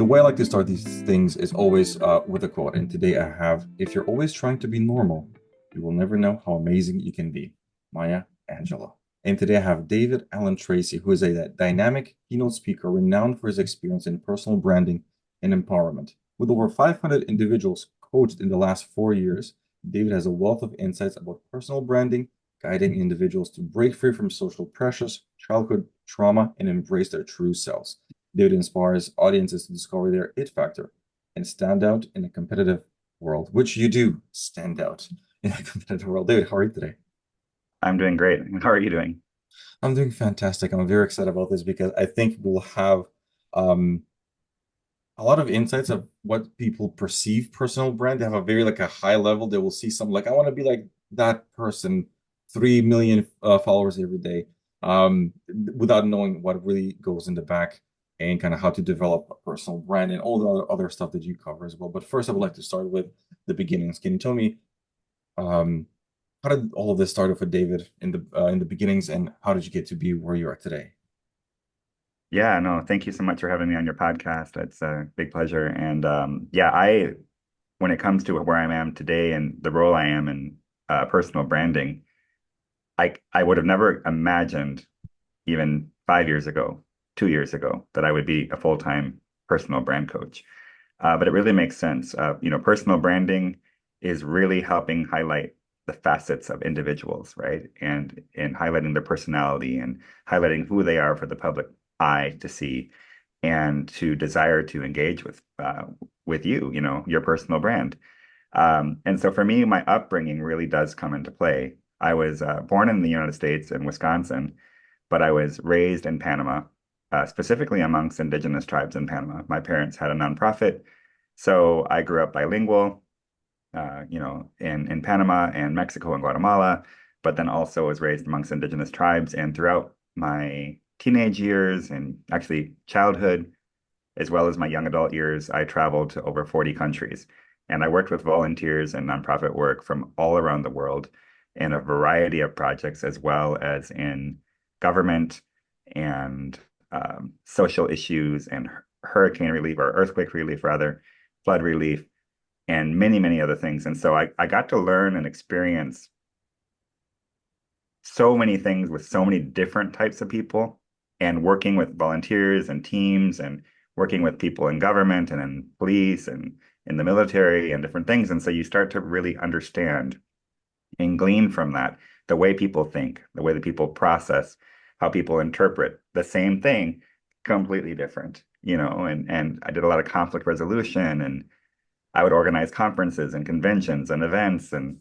The way I like to start these things is always with a quote. And today I have, if you're always trying to be normal, you will never know how amazing you can be. Maya Angelou. And today I have David Allen Tracy, who is a dynamic keynote speaker renowned for his experience in personal branding and empowerment. With over 500 individuals coached in the last 4 years, David has a wealth of insights about personal branding, guiding individuals to break free from social pressures, childhood trauma, and embrace their true selves. David inspires audiences to discover their it factor and stand out in a competitive world, which you do stand out in a competitive world. David, how are you today? I'm doing great. How are you doing? I'm doing fantastic. I'm very excited about this because I think we'll have um, a lot of insights of what people perceive personal brand. They have a very like a high level. They will see some like I want to be like that person, 3 million followers every day, without knowing what really goes in the back and kind of how to develop a personal brand and all the other stuff that you cover as well. But first, I would like to start with the beginnings. Can you tell me um, how did all of this start off with David in the beginnings, and how did you get to be where you are today? Yeah, no, thank you so much for having me on your podcast. It's a big pleasure. And yeah, when it comes to where I am today and the role I am in personal branding, I would have never imagined even 5 years ago, 2 years ago, that I would be a full-time personal brand coach. But it really makes sense. Personal branding is really helping highlight the facets of individuals, right? And highlighting their personality and highlighting who they are for the public eye to see and to desire to engage with you, your personal brand. And so for me, my upbringing really does come into play. I was born in the United States in Wisconsin, but I was raised in Panama, specifically amongst Indigenous tribes in Panama. My parents had a nonprofit, so I grew up bilingual, in Panama and Mexico and Guatemala, but then also was raised amongst Indigenous tribes. And throughout my teenage years and actually childhood, as well as my young adult years, I traveled to over 40 countries. And I worked with volunteers and nonprofit work from all around the world in a variety of projects, as well as in government and social issues and hurricane relief or earthquake relief, rather, flood relief, and many, many other things. And so I got to learn and experience so many things with so many different types of people and working with volunteers and teams and working with people in government and in police and in the military and different things. And so you start to really understand and glean from that the way people think, the way that people process, how people interpret the same thing completely different, and I did a lot of conflict resolution and I would organize conferences and conventions and events and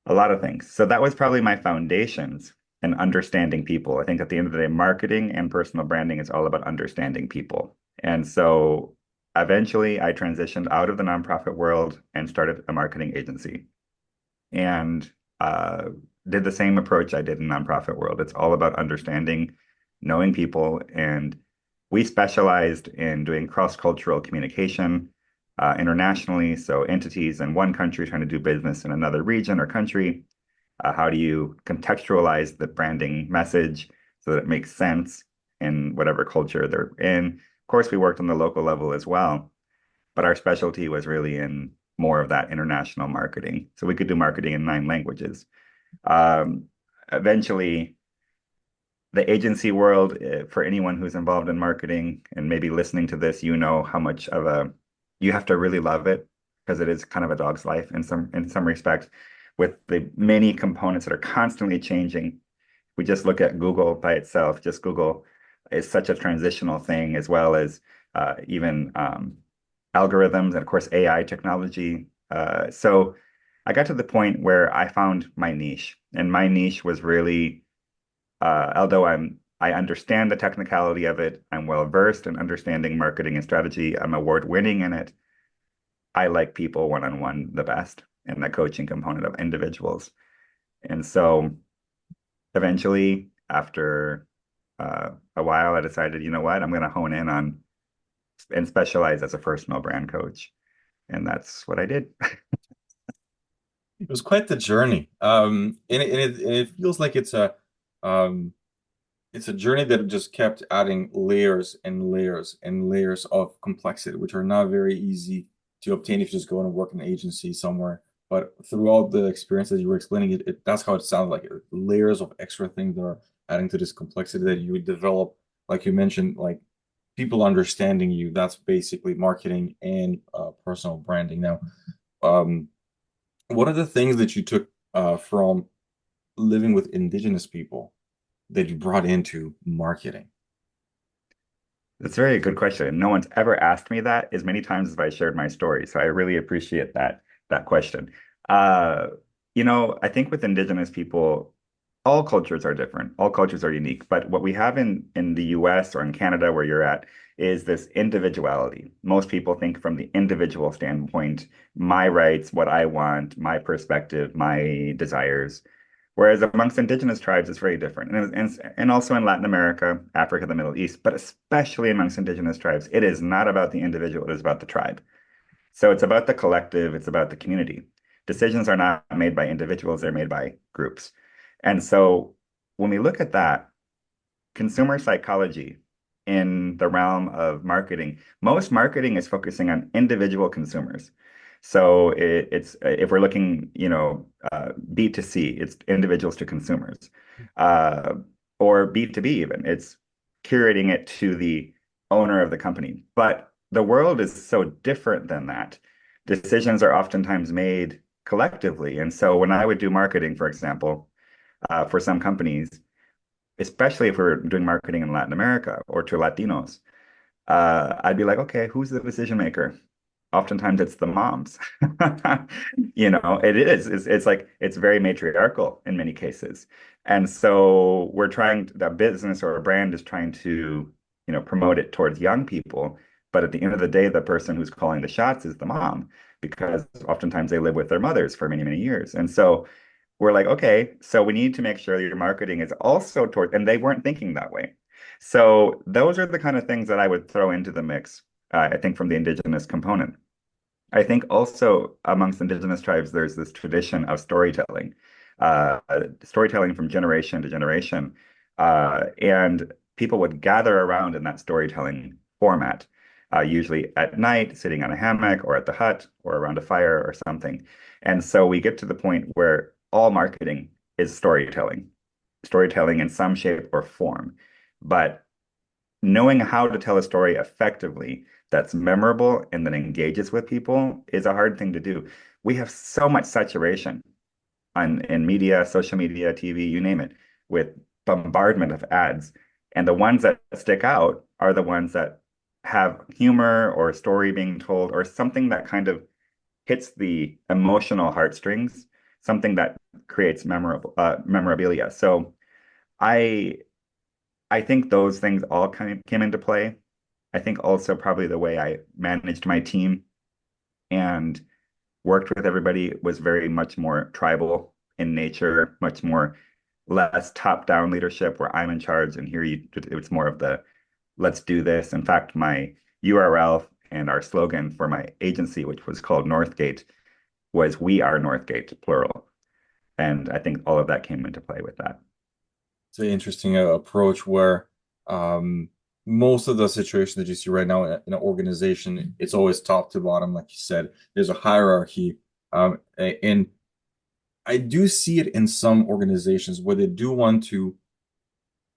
a lot of things. So that was probably my foundations in understanding people. I think at the end of the day, marketing and personal branding is all about understanding people. And so eventually I transitioned out of the nonprofit world and started a marketing agency and uh, did the same approach I did in nonprofit world. It's all about understanding, knowing people, and we specialized in doing cross-cultural communication internationally. So entities in one country trying to do business in another region or country. How do you contextualize the branding message so that it makes sense in whatever culture they're in? Of course, we worked on the local level as well, but our specialty was really in more of that international marketing. So we could do marketing in 9 languages. Eventually, the agency world, for anyone who's involved in marketing and maybe listening to this, how much of a you have to really love it because it is kind of a dog's life in some respects, with the many components that are constantly changing. We just look at Google by itself. Just Google is such a transitional thing, as well as even algorithms and of course AI technology. So I got to the point where I found my niche, and my niche was really although I understand the technicality of it, I'm well versed in understanding marketing and strategy. I'm award winning in it. I like people one-on-one the best and the coaching component of individuals. And so eventually, after a while, I decided, you know what, I'm going to hone in on and specialize as a personal brand coach. And that's what I did. It was quite the journey. And it feels like um, it's a journey that just kept adding layers and layers and layers of complexity, which are not very easy to obtain if you just go and work in an agency somewhere. But throughout the experience that you were explaining that's how it sounded like layers of extra things that are adding to this complexity that you would develop, like you mentioned, like people understanding you. That's basically marketing and personal branding. Now, um, what are the things that you took from living with Indigenous people that you brought into marketing? That's a very good question. No one's ever asked me that as many times as I shared my story. So I really appreciate that question. Uh, I think with Indigenous people, all cultures are different. All cultures are unique. But what we have in the US or in Canada where you're at is this individuality. Most people think from the individual standpoint, my rights, what I want, my perspective, my desires. Whereas amongst indigenous tribes, it's very different. And also in Latin America, Africa, the Middle East, but especially amongst indigenous tribes, it is not about the individual, it is about the tribe. So it's about the collective, it's about the community. Decisions are not made by individuals, they're made by groups. And so when we look at that, consumer psychology in the realm of marketing, most marketing is focusing on individual consumers. So it's if we're looking, B2C, it's individuals to consumers, uh, or B2B even. It's curating it to the owner of the company. But the world is so different than that. Decisions are oftentimes made collectively. And so when I would do marketing, for example, for some companies, especially if we're doing marketing in Latin America or to Latinos, I'd be like, okay, who's the decision maker? Oftentimes it's the moms. It is. It's like it's very matriarchal in many cases. And so the business or a brand is trying to, promote it towards young people. But at the end of the day, the person who's calling the shots is the mom because oftentimes they live with their mothers for many, many years. And so we're like, okay, so we need to make sure that your marketing is also toward, and they weren't thinking that way. So those are the kind of things that I would throw into the mix, I think, from the indigenous component. I think also amongst indigenous tribes, there's this tradition of uh, storytelling from generation to generation. And people would gather around in that storytelling format, usually at night, sitting on a hammock or at the hut or around a fire or something. And so we get to the point where all marketing is storytelling in some shape or form. But knowing how to tell a story effectively that's memorable and that engages with people is a hard thing to do. We have so much saturation in media, social media, TV, you name it, with bombardment of ads. And the ones that stick out are the ones that have humor or a story being told or something that kind of hits the emotional heartstrings, something that creates memorabilia. So I I think those things all kind of came into play. I think also probably the way I managed my team and worked with everybody was very much more tribal in nature, much more less top-down leadership where I'm in charge and here it's more of the let's do this. In fact, my URL and our slogan for my agency, which was called Northgate, was "We are Northgate," plural. And I think all of that came into play with that. It's an interesting approach where um, most of the situation that you see right now in an organization, it's always top to bottom, like you said. There's a hierarchy, and I do see it in some organizations where they do want to,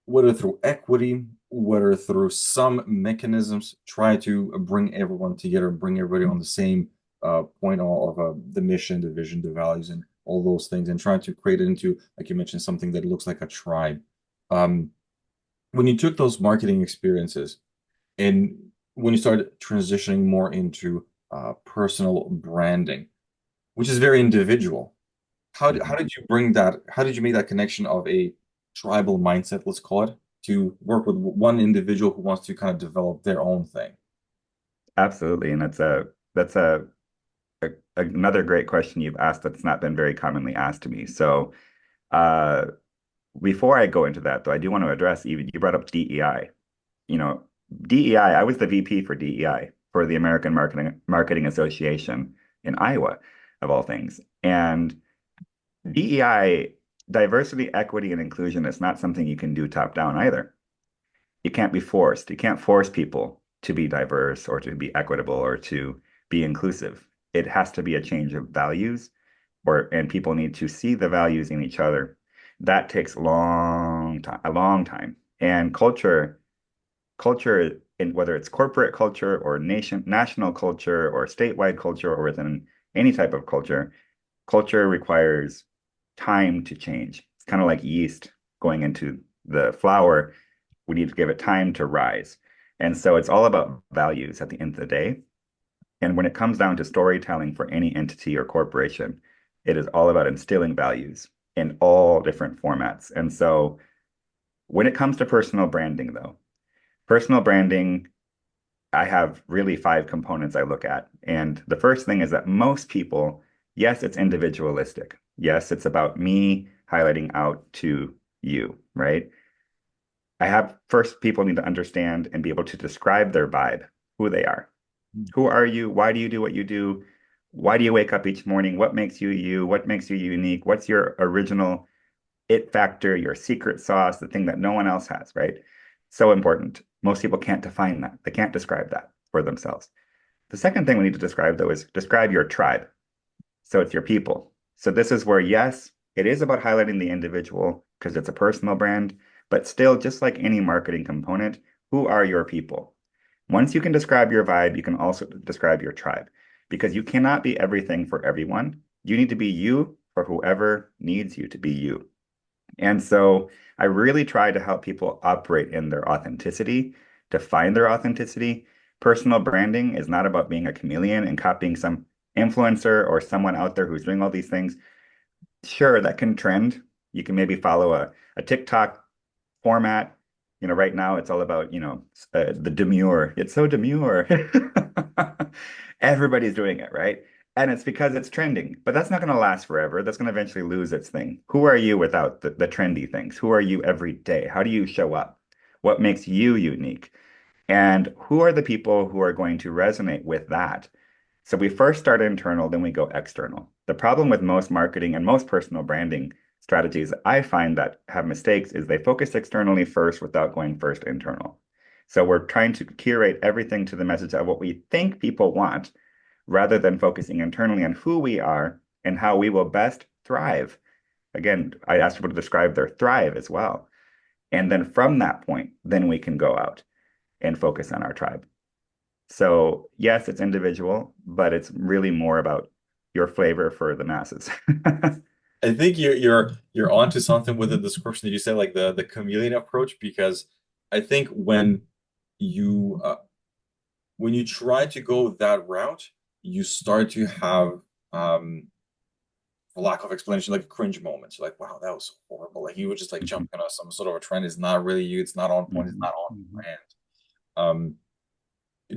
whether through equity, whether through some mechanisms, try to bring everyone together, bring everybody on the same point of the mission, the vision, the values, and all those things, and trying to create it into, like you mentioned, something that looks like a tribe. Um, when you took those marketing experiences and when you started transitioning more into personal branding, which is very individual, how Mhm. did you bring that? How did you make that connection of a tribal mindset, let's call it, to work with one individual who wants to kind of develop their own thing? Absolutely. And another great question you've asked that's not been very commonly asked to me. So uh, before I go into that, though, I do want to address even you brought up DEI. You know, DEI, I was the VP for DEI for the American Marketing Association in Iowa, of all things. And DEI diversity, equity, and inclusion is not something you can do top down either. You can't be forced. You can't force people to be diverse or to be equitable or to be inclusive. It has to be a change of values, and people need to see the values in each other. That takes a long time. And culture in whether it's corporate culture or national culture or statewide culture or within any type of culture, culture requires time to change. It's kind of like yeast going into the flour. We need to give it time to rise. And so it's all about values at the end of the day. And when it comes down to storytelling for any entity or corporation, it is all about instilling values in all different formats. And so when it comes to personal branding, though, personal branding, I have really five components I look at. And the first thing is that most people, yes, it's individualistic. Yes, it's about me highlighting out to you, right? I have first people need to understand and be able to describe their vibe, who they are. Who are you? Why do you do what you do? Why do you wake up each morning? What makes you you? What makes you unique? What's your original it factor, your secret sauce, the thing that no one else has, right? So important. Most people can't define that. They can't describe that for themselves. The second thing we need to describe, though, is describe your tribe. So it's your people. So this is where, yes, it is about highlighting the individual because it's a personal brand, but still, just like any marketing component, who are your people? Once you can describe your vibe, you can also describe your tribe because you cannot be everything for everyone. You need to be you for whoever needs you to be you. And so I really try to help people operate in their authenticity, to find their authenticity. Personal branding is not about being a chameleon and copying some influencer or someone out there who's doing all these things. Sure, that can trend. You can maybe follow a TikTok format. Right now it's all about, the demure. It's so demure. Everybody's doing it, right? And it's because it's trending, but that's not going to last forever. That's going to eventually lose its thing. Who are you without the trendy things? Who are you every day? How do you show up? What makes you unique? And who are the people who are going to resonate with that? So we first start internal, then we go external. The problem with most marketing and most personal branding strategies I find that have mistakes is they focus externally first without going first internal. So we're trying to curate everything to the message of what we think people want rather than focusing internally on who we are and how we will best thrive. Again, I asked people to describe their thrive as well. And then from that point, then we can go out and focus on our tribe. So yes, it's individual, but it's really more about your flavor for the masses. I think you're onto something with the description that you said, like the chameleon approach, because I think when you try to go that route, you start to have for lack of explanation, like cringe moments. You're like, wow, that was horrible. Like you would just like Mhm, jump on some sort of a trend. It's not really you, it's not on point, it's mhm, not on mhm. brand. Um,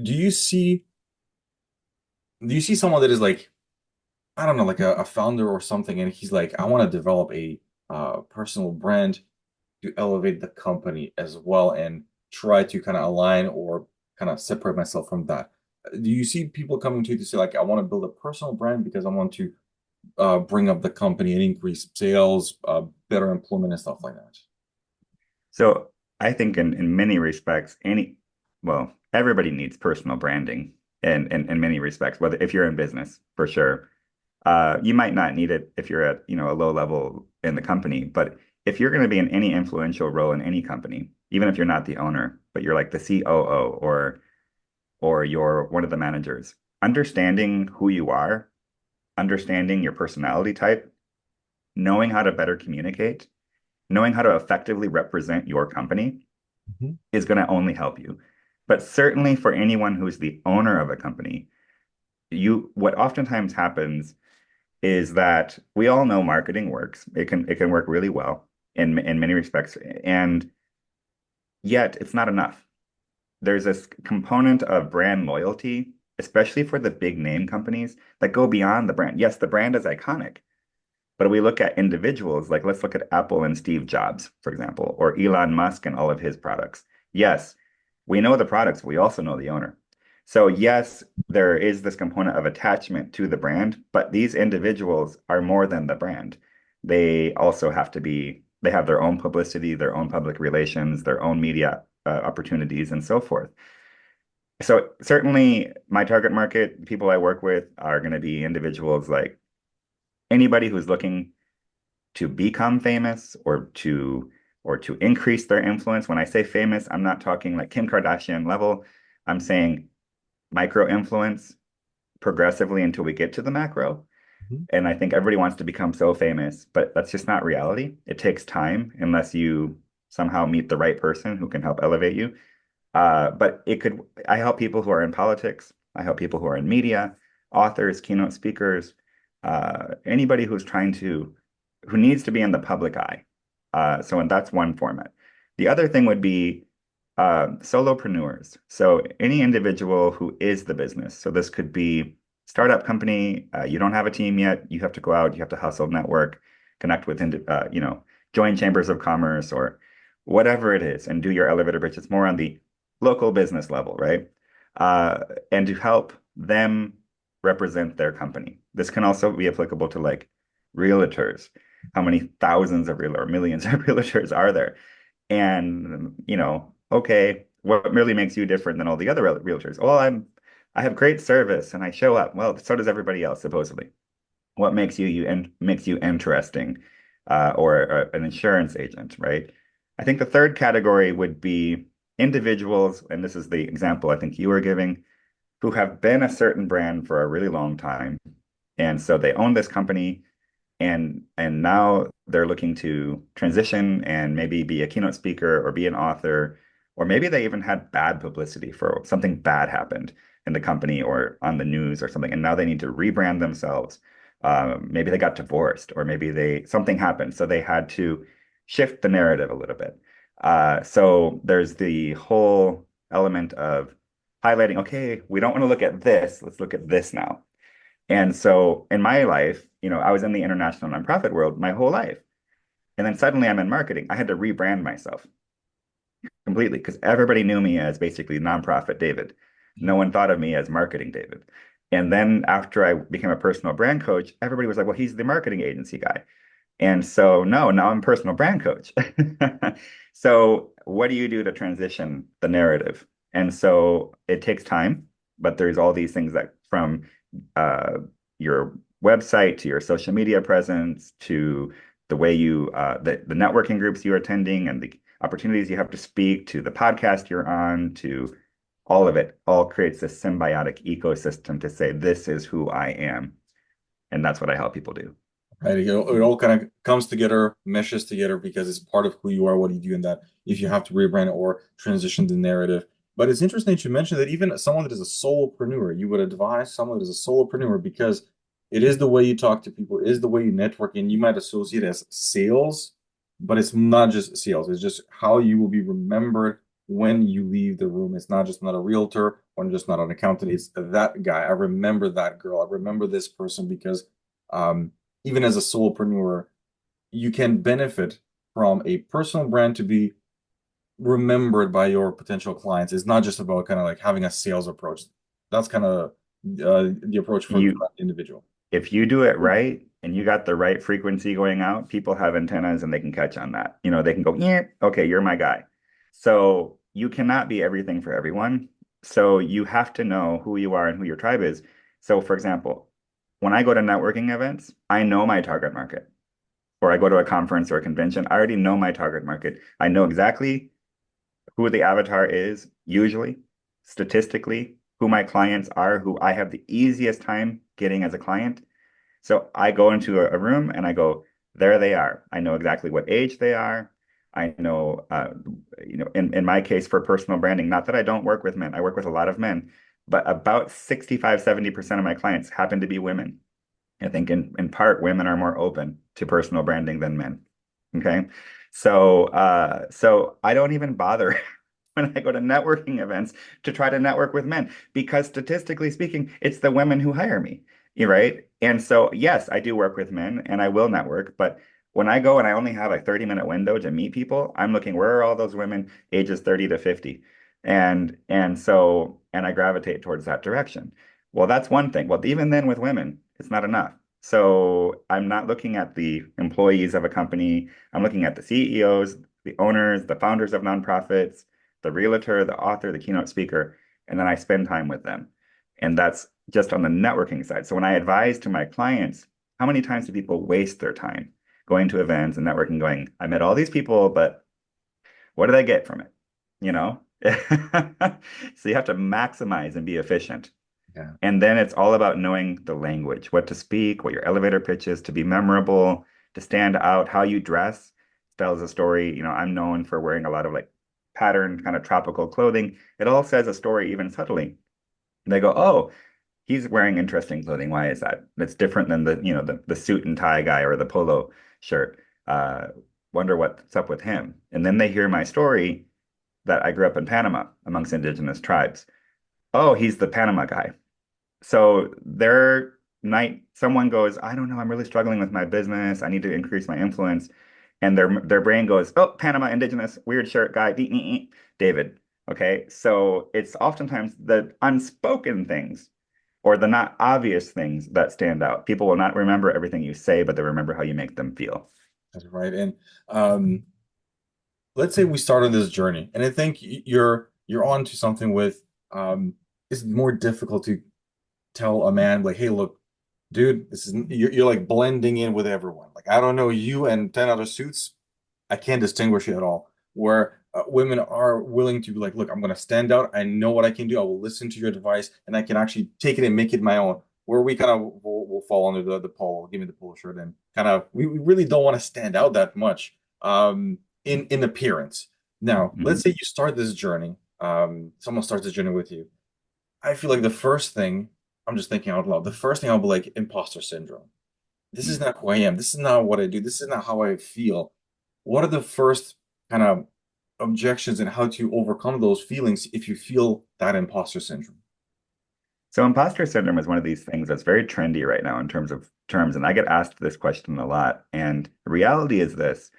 do you see someone that is like, I don't know, like a founder or something, and he's like, I want to develop a personal brand to elevate the company as well and try to kind of align or kind of separate myself from that. Do you see people coming to you to say, like, I want to build a personal brand because I want to bring up the company and increase sales, better employment and stuff like that? So I think in many respects, everybody needs personal branding in many respects, whether if you're in business, for sure. You might not need it if you're at, a low level in the company, but if you're going to be in any influential role in any company, even if you're not the owner, but you're like the COO or you're one of the managers, understanding who you are, understanding your personality type, knowing how to better communicate, knowing how to effectively represent your company Mhm. is going to only help you. But certainly for anyone who's the owner of a company, what oftentimes happens is that we all know marketing works. It can work really well in many respects, and yet it's not enough. There's this component of brand loyalty, especially for the big name companies that go beyond the brand. Yes, the brand is iconic, but we look at individuals, like let's look at Apple and Steve Jobs, for example, or Elon Musk and all of his products. Yes, we know the products, we also know the owner. So yes, there is this component of attachment to the brand, but these individuals are more than the brand. they also have to be, they have their own publicity, their own public relations, their own media opportunities, and so forth. So certainly my target market, people I work with are going to be individuals like anybody who's looking to become famous or to increase their influence. When I say famous, I'm not talking like Kim Kardashian level. I'm saying micro influence progressively until we get to the macro. Mhm. And I think everybody wants to become so famous, but that's just not reality. It takes time unless you somehow meet the right person who can help elevate you. But it could, I help people who are in politics. I help people who are in media, authors, keynote speakers, anybody who's who needs to be in the public eye. And that's one format. The other thing would be solopreneurs. So any individual who is the business. So this could be startup company. You don't have a team yet. You have to go out. You have to hustle, network, connect with, join chambers of commerce or whatever it is, and do your elevator pitch. It's more on the local business level, right? Uh, and to help them represent their company. This can also be applicable to like realtors. How many thousands of real or millions of realtors are there? And, okay, what really makes you different than all the other realtors? Well, I have great service and I show up. Well, so does everybody else, supposedly. What makes you and makes you interesting, or an insurance agent, right? I think the third category would be individuals, and this is the example I think you were giving, who have been a certain brand for a really long time. And so they own this company and now they're looking to transition and maybe be a keynote speaker or be an author, or maybe they even had bad publicity for something bad happened in the company or on the news or something, and now they need to rebrand themselves. Maybe they got divorced, or maybe they something happened, so they had to shift the narrative a little bit. So there's the whole element of highlighting, okay, we don't want to look at this, let's look at this now. And so in my life, I was in the international nonprofit world my whole life. And then suddenly I'm in marketing. I had to rebrand myself completely because everybody knew me as basically nonprofit David. No one thought of me as marketing David. And then after I became a personal brand coach, everybody was like, well, he's the marketing agency guy. And so, no, now I'm a personal brand coach. So, what do you do to transition the narrative? And so it takes time, but there's all these things that from uh, your website to your social media presence to the way the networking groups you're attending and the opportunities you have to speak to the podcast you're on to all of it all creates this symbiotic ecosystem to say, this is who I am. And that's what I help people do. Right? It all kind of comes together, meshes together because it's part of who you are, what you do, and that if you have to rebrand or transition the narrative. But it's interesting that you mentioned that even someone that is a solopreneur, you would advise someone that is a solopreneur because it is the way you talk to people, it is the way you network, and you might associate it as sales, but it's not just sales. It's just how you will be remembered when you leave the room. It's not just not a realtor or just not an accountant. It's that guy. I remember that girl. I remember this person because even as a solopreneur, you can benefit from a personal brand to be remembered by your potential clients. It's not just about kind of like having a sales approach. That's kind of the approach for You that individual. If you do it right and you got the right frequency going out, people have antennas and they can catch on that. They can go, yeah, okay, you're my guy. So you cannot be everything for everyone. So you have to know who you are and who your tribe is. So for example, when I go to networking events, I know my target market. Or I go to a conference or a convention, I already know my target market. I know exactly who the avatar is, usually, statistically, who my clients are, who I have the easiest time getting as a client. So I go into a room and I go, there they are. I know exactly what age they are. I know, in my case for personal branding, not that I don't work with men, I work with a lot of men, but about 65-70% of my clients happen to be women. I think in part, women are more open to personal branding than men. Okay. So I don't even bother when I go to networking events to try to network with men because statistically speaking, it's the women who hire me, right? And so, yes, I do work with men and I will network, but when I go and I only have a 30-minute window to meet people, I'm looking, where are all those women ages 30 to 50? And I gravitate towards that direction. Well, that's one thing. Well, even then with women, it's not enough. So I'm not looking at the employees of a company. I'm looking at the CEOs, the owners, the founders of nonprofits, the realtor, the author, the keynote speaker, and then I spend time with them. And that's just on the networking side. So when I advise to my clients, how many times do people waste their time going to events and networking, going, I met all these people, but what did I get from it? You know? So you have to maximize and be efficient. Yeah. And then it's all about knowing the language, what to speak, what your elevator pitch is, to be memorable, to stand out, how you dress tells a story. I'm known for wearing a lot of like patterned kind of tropical clothing. It all says a story, even subtly. They go, oh, he's wearing interesting clothing. Why is that? It's different than the suit and tie guy or the polo shirt. Uh, Wonder what's up with him. And then they hear my story that I grew up in Panama amongst indigenous tribes. Oh, he's the Panama guy. So their night, someone goes, I don't know, I'm really struggling with my business. I need to increase my influence. And their brain goes, oh, Panama Indigenous, weird shirt guy, David. Okay. So it's oftentimes the unspoken things or the not obvious things that stand out. People will not remember everything you say, but they remember how you make them feel. That's right. And um, let's say we start on this journey, and I think you're on to something with it's more difficult to tell a man like, hey, look, dude, this is you're like blending in with everyone. Like, I don't know you and 10 other suits. I can't distinguish it at all. Where women are willing to be like, look, I'm going to stand out. I know what I can do. I will listen to your advice, and I can actually take it and make it my own. Where we kind of will fall under the pole, give me the polo shirt, and kind of we really don't want to stand out that much in appearance. Now, let's Mhm. say you start this journey. Someone starts this journey with you. I feel like the first thing, I'm just thinking out loud, the first thing I'll be like imposter syndrome. This is not who I am. This is not what I do. This is not how I feel. What are the first kind of objections and how to overcome those feelings if you feel that imposter syndrome? So imposter syndrome is one of these things that's very trendy right now in terms of terms. And I get asked this question a lot. And the reality is this.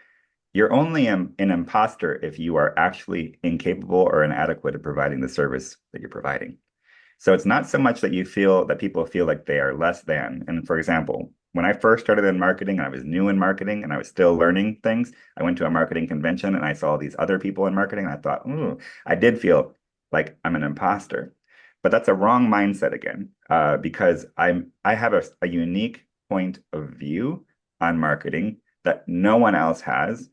You're only an imposter if you are actually incapable or inadequate at providing the service that you're providing. So it's not so much that you feel that people feel like they are less than. And for example, when I first started in marketing, I was new in marketing and I was still learning things. I went to a marketing convention and I saw these other people in marketing and I thought, ooh, I did feel like I'm an imposter. But that's a wrong mindset again, because I have a unique point of view on marketing that no one else has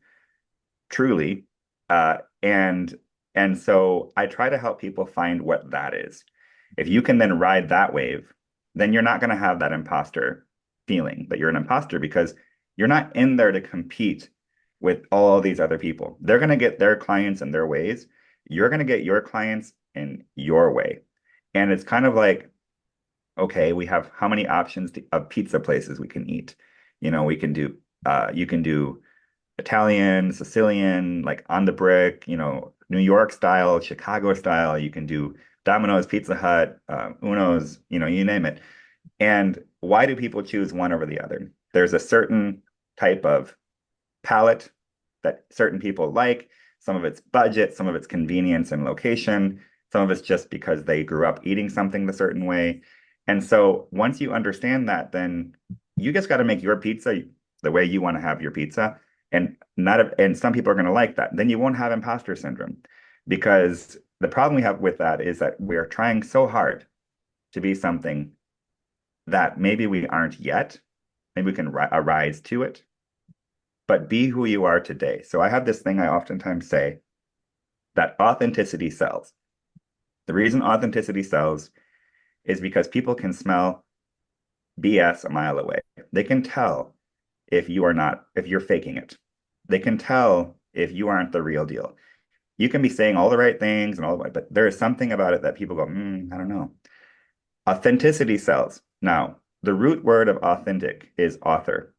truly. Uh, and and so I try to help people find what that is. If you can then ride that wave, then you're not going to have that imposter feeling that you're an imposter because you're not in there to compete with all these other people. They're going to get their clients in their ways. You're going to get your clients in your way. And it's kind of like, okay, we have how many options of pizza places we can eat. We can do, you can do Italian, Sicilian, like on the brick, New York style, Chicago style. You can do Domino's, Pizza Hut, Uno's, you name it. And why do people choose one over the other? There's a certain type of palate that certain people like. Some of it's budget, some of it's convenience and location, some of it's just because they grew up eating something the certain way. And so once you understand that, then you just got to make your pizza the way you want to have your pizza. And some people are going to like that. Then you won't have imposter syndrome because the problem we have with that is that we're trying so hard to be something that maybe we aren't yet. Maybe we can arise to it, but be who you are today. So I have this thing I oftentimes say that authenticity sells. The reason authenticity sells is because people can smell BS a mile away. They can tell if you're faking it. They can tell if you aren't the real deal. You can be saying all the right things and all the way, but there is something about it that people go, I don't know. Authenticity sells. Now, the root word of authentic is author.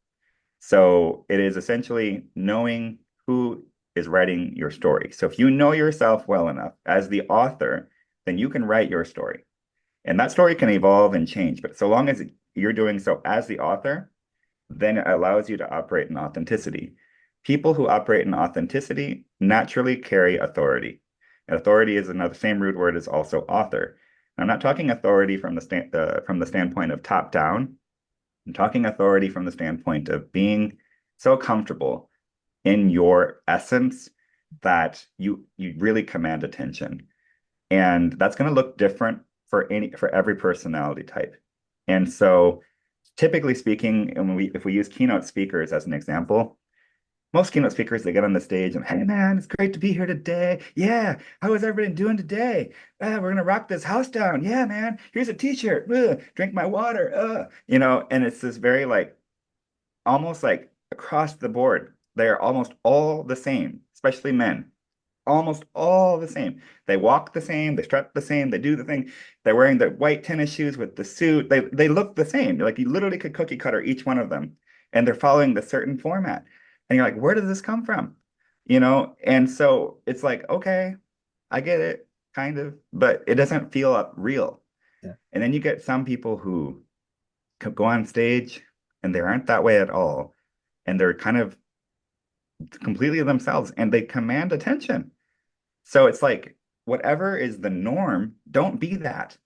So it is essentially knowing who is writing your story. So if you know yourself well enough as the author, then you can write your story. And that story can evolve and change. But so long as you're doing so as the author, then it allows you to operate in authenticity. People who operate in authenticity naturally carry authority. And authority is another same root word as also author. I'm not talking authority from the standpoint of top down. I'm talking authority from the standpoint of being so comfortable in your essence that you really command attention. And that's going to look different for every personality type. And so typically speaking, and if we use keynote speakers as an example, most keynote speakers, they get on the stage and, hey man, it's great to be here today. Yeah, how is everybody doing today? We're gonna rock this house down. Yeah, man. Here's a t-shirt. Drink my water. And it's this very like almost like across the board, they are almost all the same, especially men. Almost all the same. They walk the same, they strut the same, they do the thing. They're wearing the white tennis shoes with the suit. They look the same. Like you literally could cookie cutter each one of them, and they're following the certain format. And you're like, where does this come from? And so it's like, okay, I get it, kind of, but it doesn't feel real. Yeah, And then you get some people who go on stage and they aren't that way at all. And they're kind of completely themselves and they command attention. So it's like, whatever is the norm, don't be that.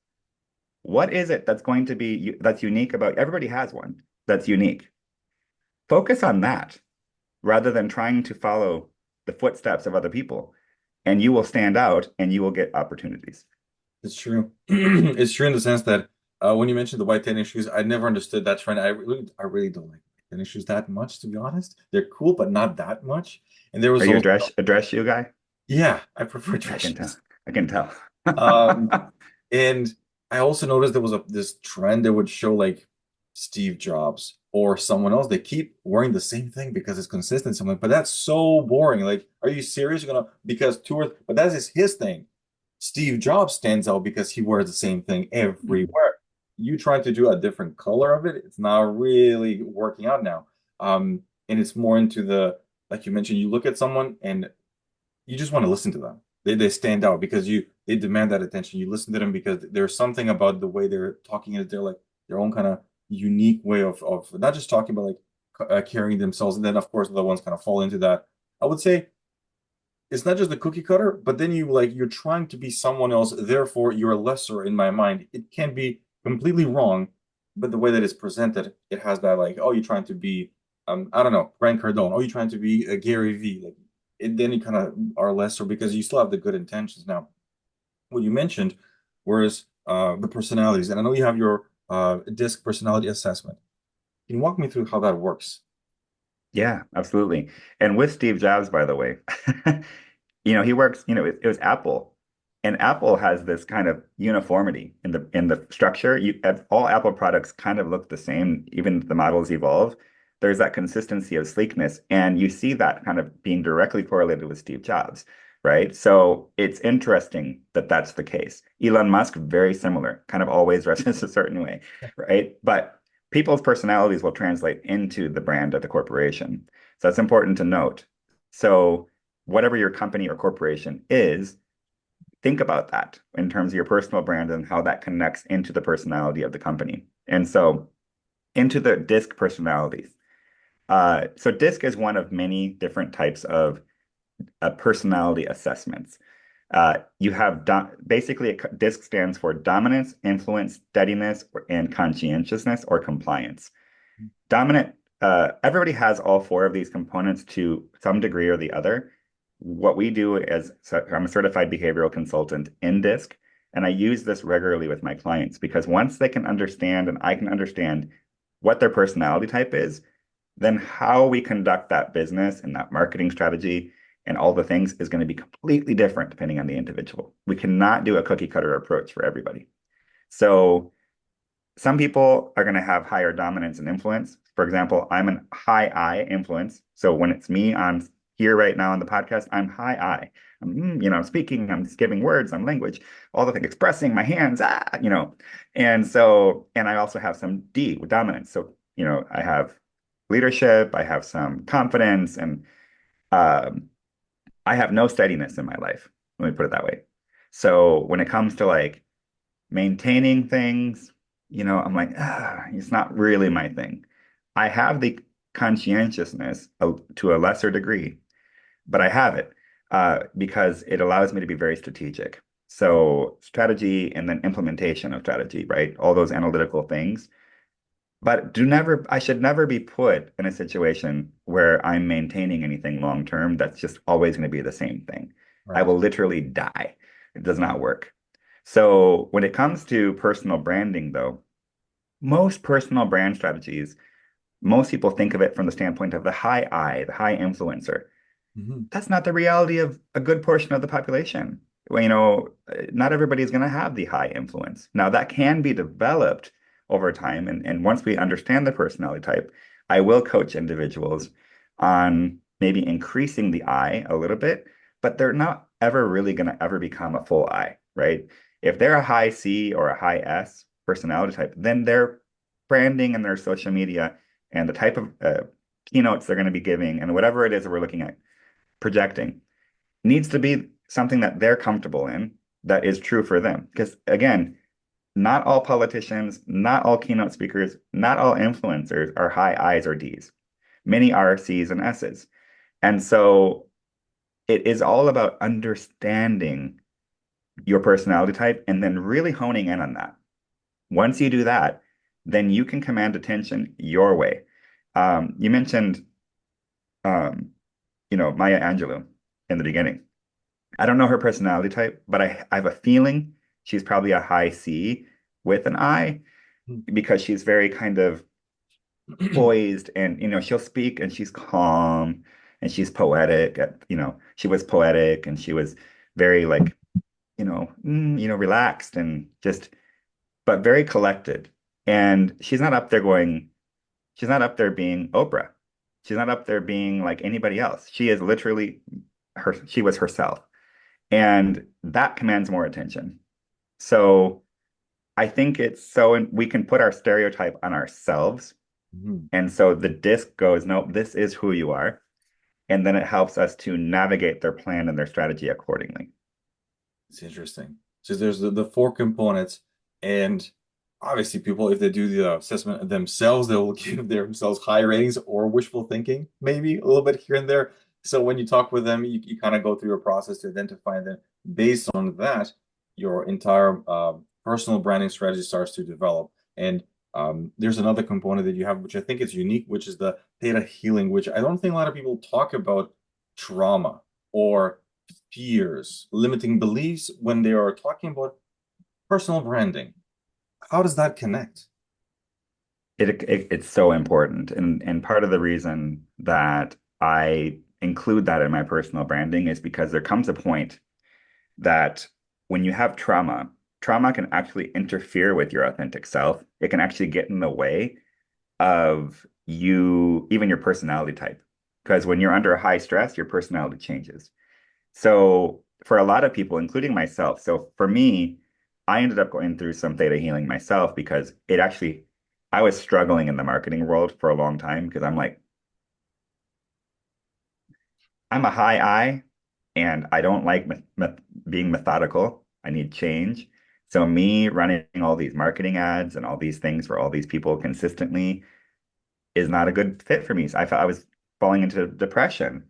What is it that's going to be that's unique about everybody has one that's unique. Focus on that rather than trying to follow the footsteps of other people. And you will stand out and you will get opportunities. it's true. It's true in the sense that when you mentioned the white tennis shoes, I never understood that trend. I really don't like tennis shoes that much, to be honest. They're cool, but not that much. And there Are was you a also, dress shoe guy? yeah, I prefer I dress can tell. shoes. I can tell. Um, and I also noticed there was this trend that would show like Steve Jobs or someone else. They keep wearing the same thing because it's consistent. So I'm like, but that's so boring. Like, are you serious? You're gonna because but that is his thing. Steve Jobs stands out because he wears the same thing everywhere. You trying to do a different color of it, it's not really working out now. And it's more into like you mentioned, you look at someone and you just want to listen to them. They stand out because they demand that attention. You listen to them because there's something about the way they're talking, and they're like their own kind of unique way of not just talking, but like carrying themselves. And then of course the ones kind of fall into that. I would say it's not just the cookie cutter, but then you're trying to be someone else, therefore you're lesser in my mind. It can be completely wrong, but the way that it's presented, it has that like, oh, you're trying to be I don't know, Grant Cardone, oh, you're trying to be a Gary V. Like then you kind of are lesser because you still have the good intentions. Now, what you mentioned was the personalities, and I know you have your DISC personality assessment. Can you walk me through how that works? Yeah, absolutely. And with Steve Jobs, by the way, he works, it was Apple. And Apple has this kind of uniformity in the structure. All Apple products kind of look the same, even the models evolve. There's that consistency of sleekness, and you see that kind of being directly correlated with Steve Jobs, right? So it's interesting that that's the case. Elon Musk, very similar, kind of always dresses a certain way, right? But people's personalities will translate into the brand of the corporation. So that's important to note. So whatever your company or corporation is, think about that in terms of your personal brand and how that connects into the personality of the company. And so into the DISC personalities. So DISC is one of many different types of personality assessments. You have basically DISC stands for dominance, influence, steadiness, and conscientiousness or compliance. Dominant, everybody has all four of these components to some degree or the other. What we do is, so I'm a certified behavioral consultant in DISC, and I use this regularly with my clients because once they can understand and I can understand what their personality type is, then how we conduct that business and that marketing strategy and all the things is going to be completely different depending on the individual. We cannot do a cookie cutter approach for everybody. So some people are going to have higher dominance and influence. For example, I'm an high I influence. So when it's me on here right now on the podcast, I'm high I. I'm speaking, I'm giving words, I'm language, all the things, expressing my hands, and I also have some D with dominance. So, I have leadership, I have some confidence, and um, I have no steadiness in my life. Let me put it that way. So when it comes to like maintaining things, I'm like, it's not really my thing. I have the conscientiousness to a lesser degree, but I have it because it allows me to be very strategic. So strategy and then implementation of strategy, right? All those analytical things. But I should never be put in a situation where I'm maintaining anything long term that's just always going to be the same thing. I Right. will literally die. It does not work. So when it comes to personal branding, though, most personal brand strategies, most people think of it from the standpoint of the high I, the high influencer. Hmm. That's not the reality of a good portion of the population. Well, not everybody's going to have the high influence. Now, that can be developed over time. And once we understand the personality type, I will coach individuals on maybe increasing the I a little bit, but they're not ever really going to ever become a full I, right? If they're a high C or a high S personality type, then their branding and their social media and the type of keynotes they're going to be giving and whatever it is that we're looking at projecting needs to be something that they're comfortable in, that is true for them. Because again, not all politicians, not all keynote speakers, not all influencers are high I's or D's. Many are C's and S's. And so it is all about understanding your personality type and then really honing in on that. Once you do that, then you can command attention your way. You mentioned, um, Maya Angelou in the beginning. I don't know her personality type, but I have a feeling she's probably a high C with an I because she's very kind of poised and she'll speak and she's calm and she's poetic. She was poetic and she was very like, relaxed and just but very collected. And she's not up there being Oprah. She's not up there being like anybody else. She is literally she was herself. And that commands more attention. So I think we can put our stereotype on ourselves. Hmm. And so the disc goes, nope, this is who you are. And then it helps us to navigate their plan and their strategy accordingly. It's interesting. So there's the four components, and obviously, people, if they do the assessment themselves, they will give themselves high ratings or wishful thinking, maybe a little bit here and there. So when you talk with them, you kind of go through a process to identify them. Based on that, your entire personal branding strategy starts to develop. And there's another component that you have, which I think is unique, which is the theta healing, which I don't think a lot of people talk about trauma or fears, limiting beliefs when they are talking about personal branding. How does that connect? It's so important. And part of the reason that I include that in my personal branding is because there comes a point that when you have trauma can actually interfere with your authentic self. It can actually get in the way of you, even your personality type. Because when you're under high stress, your personality changes. So for a lot of people, including myself, so for me, I ended up going through some theta healing myself because I was struggling in the marketing world for a long time because I'm like, I'm a high I and I don't like being methodical. I need change. So me running all these marketing ads and all these things for all these people consistently is not a good fit for me. So I felt I was falling into depression.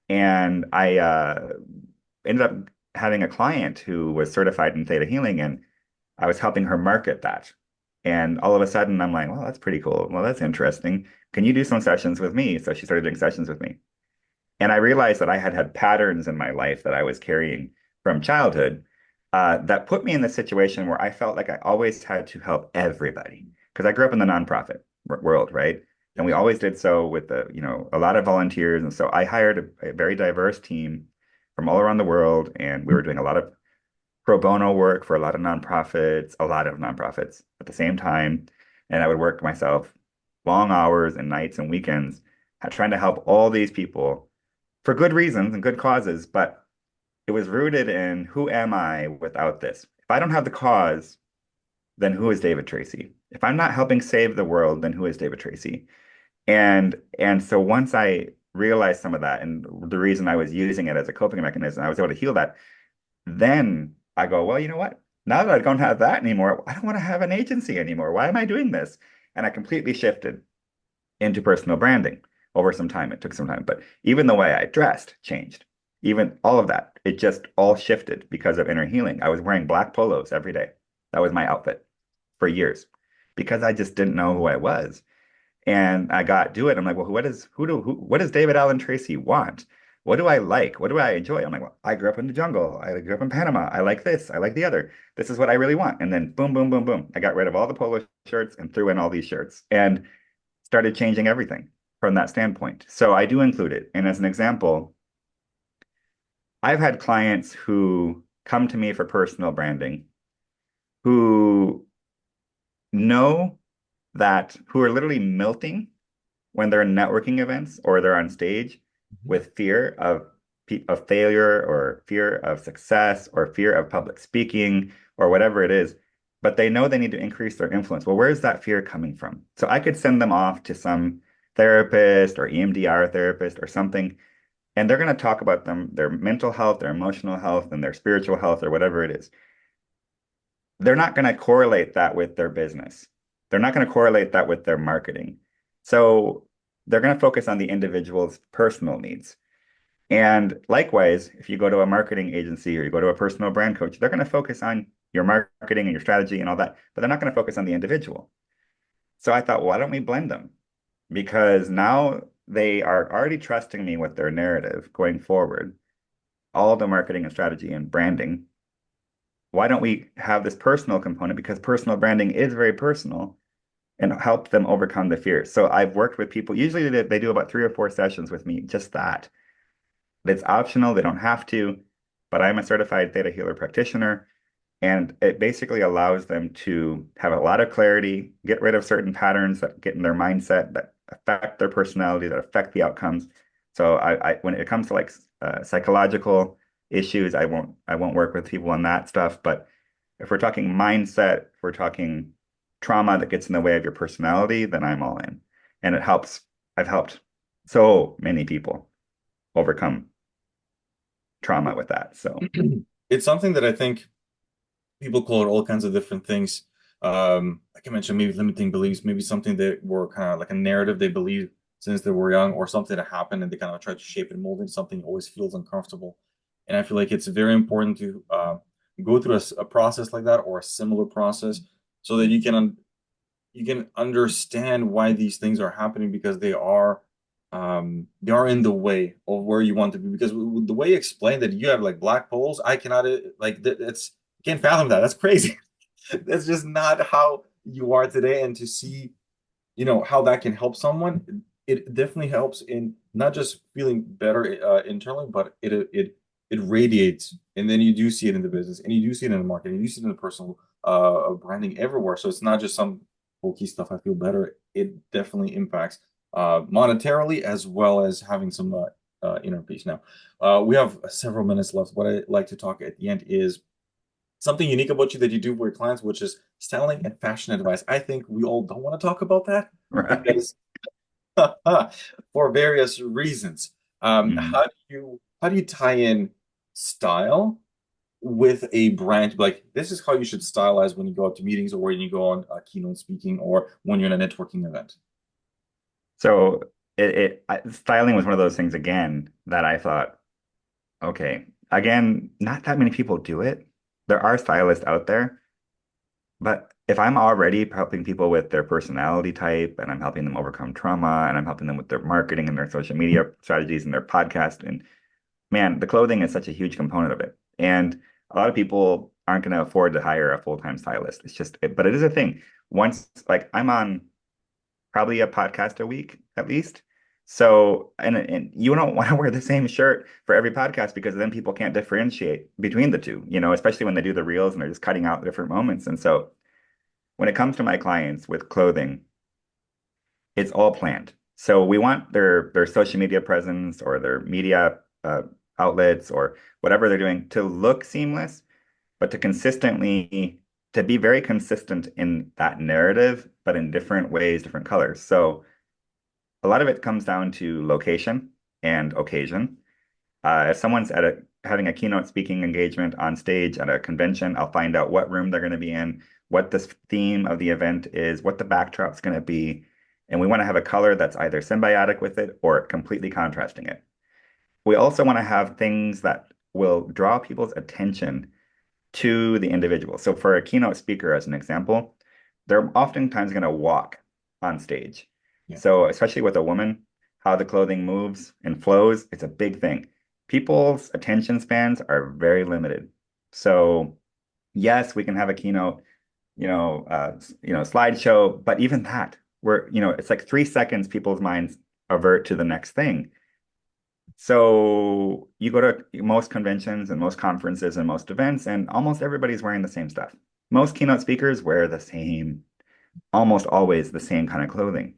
And I ended up having a client who was certified in theta healing, and I was helping her market that. And all of a sudden, I'm like, well, that's pretty cool. Well, that's interesting. Can you do some sessions with me? So she started doing sessions with me. And I realized that I had had patterns in my life that I was carrying from childhood that put me in the situation where I felt like I always had to help everybody. Because I grew up in the nonprofit world, right? And we Yes. always did so with a lot of volunteers. And so I hired a very diverse team from all around the world, and we were doing a lot of pro bono work for a lot of nonprofits at the same time. And I would work myself long hours and nights and weekends trying to help all these people for good reasons and good causes, but it was rooted in who am I without this? If I don't have the cause, then who is David Tracy? If I'm not helping save the world, then who is David Tracy? And so once I realized some of that and the reason I was using it as a coping mechanism, I was able to heal that. Then I go, well, you know what? Now that I don't have that anymore, I don't want to have an agency anymore. Why am I doing this? And I completely shifted into personal branding over some time. It took some time, but even the way I dressed changed. Even all of that, it just all shifted because of inner healing. I was wearing black polos every day. That was my outfit for years. because I just didn't know who I was. And I got do it. I'm like, well, what does David Allen Tracy want? What do I like? What do I enjoy? I'm like, well, I grew up in the jungle. I grew up in Panama. I like this. I like the other. This is what I really want. And then boom, boom, boom, boom. I got rid of all the polo shirts and threw in all these shirts and started changing everything from that standpoint. So I do include it. And as an example, I've had clients who come to me for personal branding who know that who are literally melting when they're in networking events or they're on stage Mhm. with fear of failure or fear of success or fear of public speaking or whatever it is, but they know they need to increase their influence. Well, where's that fear coming from? So I could send them off to some therapist or EMDR therapist or something, and they're going to talk about their mental health, their emotional health, and their spiritual health or whatever it is. They're not going to correlate that with their business. They're not going to correlate that with their marketing. So they're going to focus on the individual's personal needs. And likewise, if you go to a marketing agency or you go to a personal brand coach, they're going to focus on your marketing and your strategy and all that, but they're not going to focus on the individual. So I thought, well, why don't we blend them? Because now they are already trusting me with their narrative going forward, all the marketing and strategy and branding. Why don't we have this personal component? Because personal branding is very personal and help them overcome the fears. So I've worked with people, usually they do about 3 or 4 sessions with me, just that. It's optional, they don't have to, but I'm a certified Theta healer practitioner, and it basically allows them to have a lot of clarity, get rid of certain patterns that get in their mindset that affect their personality, that affect the outcomes. So when it comes to like psychological issues, I won't work with people on that stuff. But if we're talking mindset, if we're talking trauma that gets in the way of your personality, then I'm all in. And it helps. I've helped so many people overcome trauma with that. So It's something that I think people call it all kinds of different things. Like I mentioned, maybe limiting beliefs, maybe something that were kind of like a narrative they believe since they were young, or something that happened and they kind of try to shape and mold into something that always feels uncomfortable. And I feel like it's very important to go through a process like that or a similar process so that you can understand why these things are happening because they are in the way of where you want to be. Because the way you explained that you have like black poles, I cannot like it's can't fathom that. That's crazy. That's just not how you are today. And to see, how that can help someone, it definitely helps in not just feeling better internally, but it radiates, and then you do see it in the business, and you do see it in the marketing, you do see it in the personal branding everywhere. So it's not just some bulky stuff. I feel better. It definitely impacts monetarily as well as having some inner peace. Now, we have several minutes left. What I like to talk at the end is something unique about you that you do for your clients, which is styling and fashion advice. I think we all don't want to talk about that right. because for various reasons. Mhm. How do you tie in style with a brand? Like this is how you should stylize when you go out to meetings or when you go on keynote speaking or when you're in a networking event. So styling was one of those things again that I thought, okay, again, not that many people do it. There are stylists out there, but if I'm already helping people with their personality type and I'm helping them overcome trauma and I'm helping them with their marketing and their social media strategies and their podcast, and man, the clothing is such a huge component of it. And a lot of people aren't going to afford to hire a full-time stylist. But it is a thing. Once, like, I'm on probably a podcast a week at least. So, and you don't want to wear the same shirt for every podcast because then people can't differentiate between the two, especially when they do the reels and they're just cutting out different moments. And so when it comes to my clients with clothing, it's all planned. So we want their social media presence or their media outlets or whatever they're doing to look seamless, but to be very consistent in that narrative, but in different ways, different colors. So a lot of it comes down to location and occasion. If someone's having a keynote speaking engagement on stage at a convention, I'll find out what room they're going to be in, what the theme of the event is, what the backdrop's going to be. And we want to have a color that's either symbiotic with it or completely contrasting it. We also want to have things that will draw people's attention to the individual. So for a keynote speaker, as an example, they're oftentimes going to walk on stage. Yeah. So, especially with a woman, how the clothing moves and flows, it's a big thing. People's attention spans are very limited. So, yes, we can have a keynote, slideshow, but even that, it's like 3 seconds, people's minds avert to the next thing. So you go to most conventions and most conferences and most events, and almost everybody's wearing the same stuff. Most keynote speakers wear the same, almost always the same kind of clothing.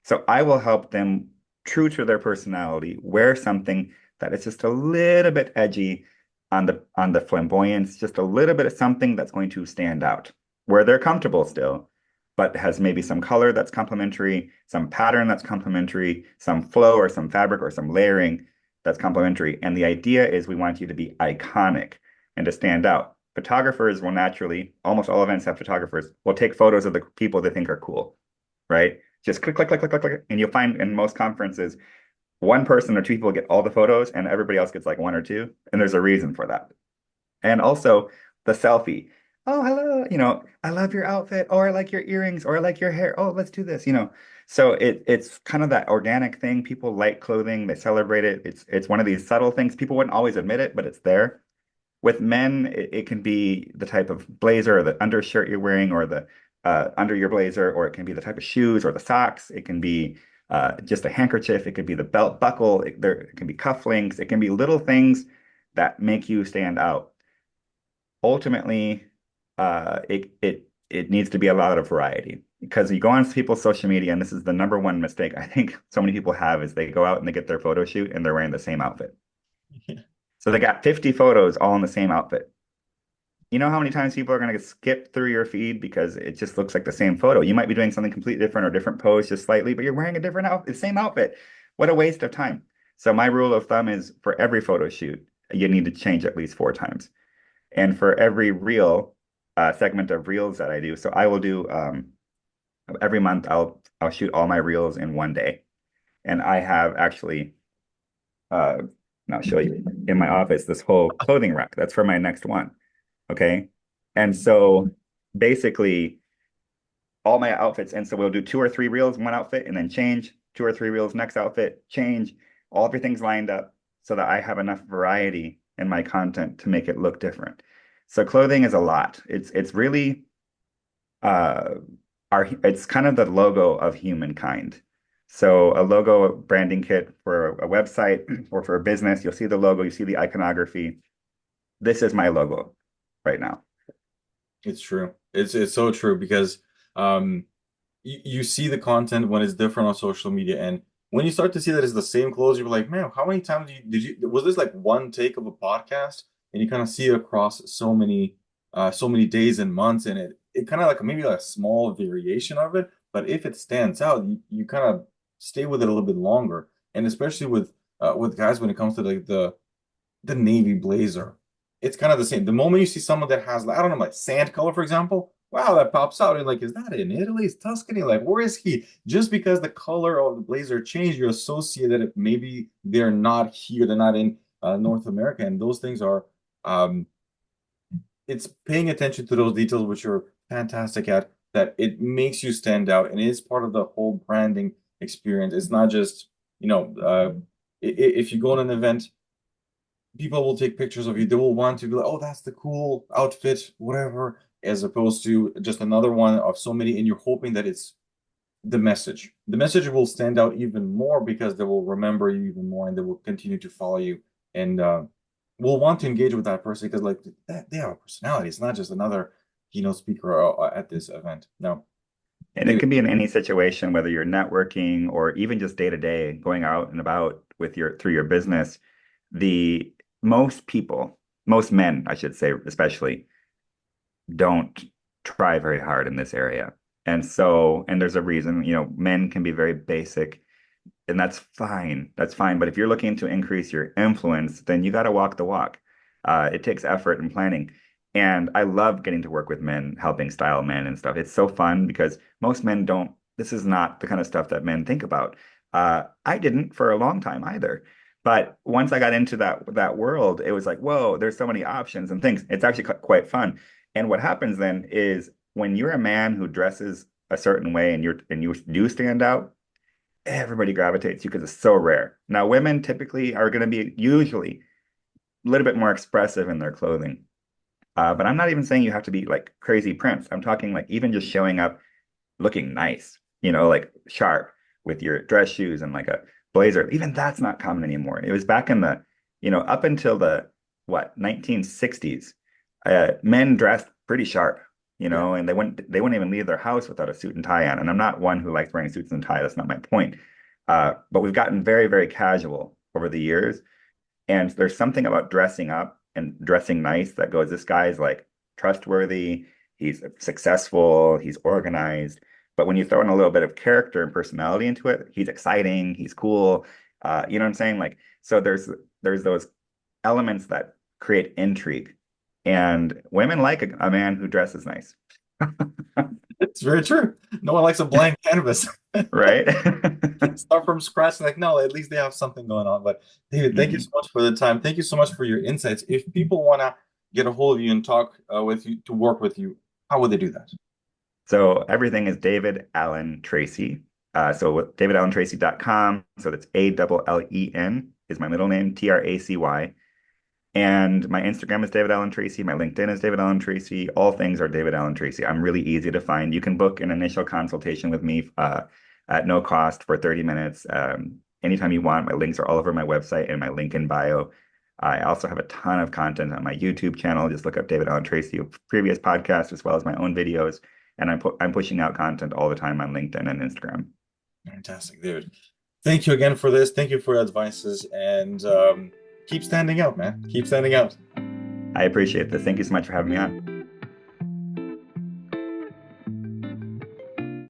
So I will help them, true to their personality, wear something that is just a little bit edgy on the flamboyance, just a little bit of something that's going to stand out, where they're comfortable still, but has maybe some color that's complementary, some pattern that's complementary, some flow or some fabric or some layering that's complementary. And the idea is we want you to be iconic and to stand out. Photographers will naturally, almost all events have photographers, will take photos of the people they think are cool, right? Just click, click, click, click, click, click. And you'll find in most conferences, one person or two people get all the photos and everybody else gets like one or two. And there's a reason for that. And also the selfie. Oh, hello. I love your outfit, or I like your earrings, or I like your hair. Oh, let's do this. So it's kind of that organic thing. People like clothing, they celebrate it. It's one of these subtle things. People wouldn't always admit it, but it's there. With men, it can be the type of blazer or the undershirt you're wearing, or the under your blazer, or it can be the type of shoes or the socks. It can be just a handkerchief. It could be the belt buckle. It can be cufflinks. It can be little things that make you stand out. Ultimately, it needs to be a lot of variety, because you go on people's social media, and this is the number one mistake I think so many people have, is they go out and they get their photo shoot and they're wearing the same outfit. Yeah. So they got 50 photos all in the same outfit. You know how many times people are going to skip through your feed because it just looks like the same photo? You might be doing something completely different or different pose just slightly, but you're wearing a different outfit, the same outfit. What a waste of time. So my rule of thumb is, for every photo shoot, you need to change at least 4 times. And for every reel, segment of reels that I do, so I will do every month, I'll shoot all my reels in one day. And I have actually, uh, and I'll show you in my office, this whole clothing rack. That's for my next one. Okay. And so basically all my outfits. And so we'll do 2 or 3 reels in one outfit and then change 2 or 3 reels, next outfit, change. Everything's lined up so that I have enough variety in my content to make it look different. So clothing is a lot. It's really uh it's kind of the logo of humankind. So a logo branding kit for a website or for a business, you'll see the logo, you see the iconography. This is my logo right now. It's true. It's so true because you see the content when it's different on social media, and when you start to see that it's the same clothes, you're like, man, how many times did you was this like one take of a podcast, and you kind of see it across so many days and months, and it kind of like maybe like a small variation of it, but if it stands out, you kind of stay with it a little bit longer, and especially with guys when it comes to like the navy blazer. It's kind of the same. The moment you see someone that has, like, I don't know, like sand color, for example, wow, that pops out. And like, is that in Italy? Is Tuscany? Like, where is he? Just because the color of the blazer changed, you associate that maybe they're not here, they're not in North America. And those things are, um, it's paying attention to those details, which you're fantastic at, that it makes you stand out and it is part of the whole branding experience. It's not just, if you go on an event, people will take pictures of you. They will want to be like, oh, that's the cool outfit, whatever, as opposed to just another one of so many. And you're hoping that it's the message. The message will stand out even more because they will remember you even more and they will continue to follow you and will want to engage with that person because like they have a personality. It's not just another keynote speaker at this event. No. And it David. can be in any situation, whether you're networking or even just day to day, going out and about with through your business. The most people, most men, I should say, especially, don't try very hard in this area. And there's a reason, men can be very basic, and that's fine. That's fine. But if you're looking to increase your influence, then you got to walk the walk. It takes effort and planning. And I love getting to work with men, helping style men and stuff. It's so fun because most men don't, this is not the kind of stuff that men think about. I didn't for a long time either. But once I got into that world, it was like, whoa, there's so many options and things. It's actually quite fun. And what happens then is when you're a man who dresses a certain way and you do stand out, everybody gravitates you because it's so rare. Now, women typically are going to be usually a little bit more expressive in their clothing. But I'm not even saying you have to be like crazy prince. I'm talking like even just showing up looking nice, like sharp with your dress shoes and like a blazer. Even that's not common anymore. It was back in the, up until the 1960s, men dressed pretty sharp, Yeah. and they wouldn't even leave their house without a suit and tie on. And I'm not one who likes wearing suits and tie. That's not my point. But we've gotten very, very casual over the years. And there's something about dressing up and dressing nice that goes, this guy's like trustworthy, he's successful, he's organized. But when you throw in a little bit of character and personality into it, he's exciting, he's cool. You know what I'm saying? Like, so there's those elements that create intrigue. And women like a man who dresses nice. It's very true. No one likes a blank canvas. Right? Start from scratch. Like, no, at least they have something going on. But David, thank you so Mhm. much for the time. Thank you so much for your insights. If people want to get a hold of you and talk with you, to work with you, how would they do that? So everything is David Allen Tracy. So davidallentracy.com. So that's Allen is my middle name, Tracy. And my Instagram is David Allen Tracy. My LinkedIn is David Allen Tracy. All things are David Allen Tracy. I'm really easy to find. You can book an initial consultation with me at no cost for 30 minutes. Anytime you want. My links are all over my website and my link in bio. I also have a ton of content on my YouTube channel. Just look up David Allen Tracy, previous podcasts, as well as my own videos. And I'm pushing out content all the time on LinkedIn and Instagram. Fantastic, David. Thank you again for this. Thank you for your advices. And keep standing out, man. Keep standing out. I appreciate this. Thank you so much for having me on.